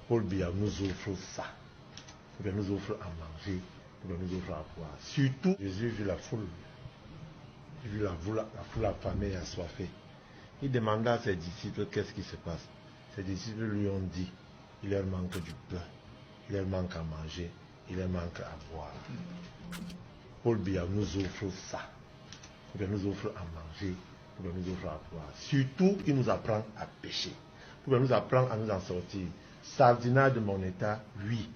Paul Biya nous offre ça. Il nous offre à manger, il nous offre à boire. Surtout, Jésus vu la foule. Vu la foule affamée et assoiffée. Il demanda à ses disciples qu'est-ce qui se passe. Ses disciples lui ont dit, il leur manque du pain, il leur manque à manger, il leur manque à boire. Paul Biya nous offre ça. Il nous offre à manger, il nous offre à boire. Surtout, il nous apprend à pécher. Il nous apprend à nous en sortir. Sardinat de mon état, oui,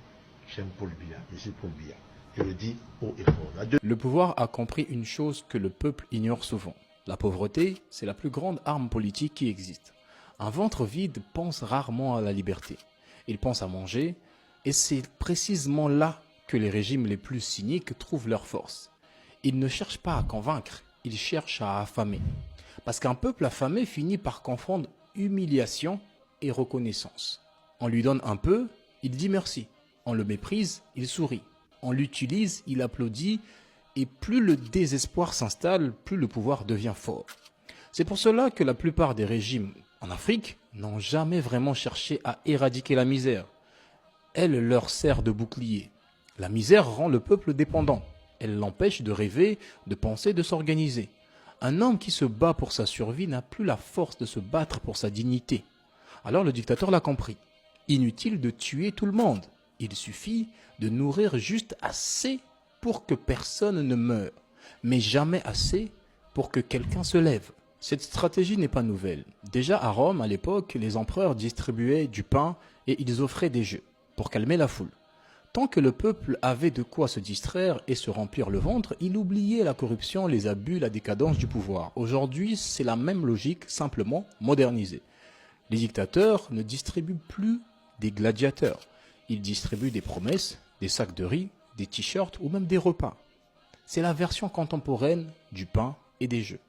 j'aime Paul Biya, je suis Paul Biya. Je le dis haut et fort. Le pouvoir a compris une chose que le peuple ignore souvent. La pauvreté, c'est la plus grande arme politique qui existe. Un ventre vide pense rarement à la liberté. Il pense à manger, et c'est précisément là que les régimes les plus cyniques trouvent leur force. Ils ne cherchent pas à convaincre, ils cherchent à affamer. Parce qu'un peuple affamé finit par confondre humiliation et reconnaissance. On lui donne un peu, il dit merci. On le méprise, il sourit. On l'utilise, il applaudit, et plus le désespoir s'installe, plus le pouvoir devient fort. C'est pour cela que la plupart des régimes en Afrique n'ont jamais vraiment cherché à éradiquer la misère. Elle leur sert de bouclier. La misère rend le peuple dépendant. Elle l'empêche de rêver, de penser, de s'organiser. Un homme qui se bat pour sa survie n'a plus la force de se battre pour sa dignité. Alors le dictateur l'a compris. Inutile de tuer tout le monde. Il suffit de nourrir juste assez pour que personne ne meure, mais jamais assez pour que quelqu'un se lève. Cette stratégie n'est pas nouvelle. Déjà à Rome, à l'époque, les empereurs distribuaient du pain et ils offraient des jeux pour calmer la foule. Tant que le peuple avait de quoi se distraire et se remplir le ventre, il oubliait la corruption, les abus, la décadence du pouvoir. Aujourd'hui, c'est la même logique, simplement modernisée. Les dictateurs ne distribuent plus des gladiateurs. Ils distribuent des promesses, des sacs de riz, des t-shirts ou même des repas. C'est la version contemporaine du pain et des jeux.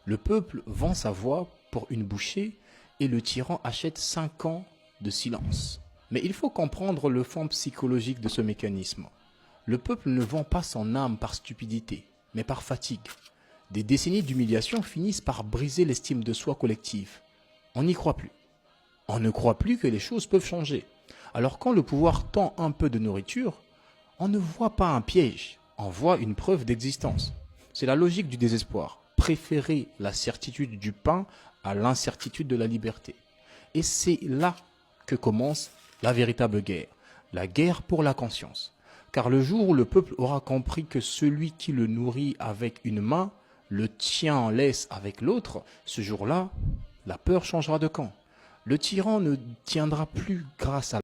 Le peuple vend sa voix pour une bouchée et le tyran achète 5 ans de silence. Mais il faut comprendre le fond psychologique de ce mécanisme. Le peuple ne vend pas son âme par stupidité, mais par fatigue. Des décennies d'humiliation finissent par briser l'estime de soi collective. On n'y croit plus. On ne croit plus que les choses peuvent changer. Alors quand le pouvoir tend un peu de nourriture, on ne voit pas un piège, on voit une preuve d'existence. C'est la logique du désespoir. Préférer la certitude du pain à l'incertitude de la liberté. Et c'est là que commence la véritable guerre. La guerre pour la conscience. Car le jour où le peuple aura compris que celui qui le nourrit avec une main, le tient en laisse avec l'autre, ce jour-là, la peur changera de camp. Le tyran ne tiendra plus grâce à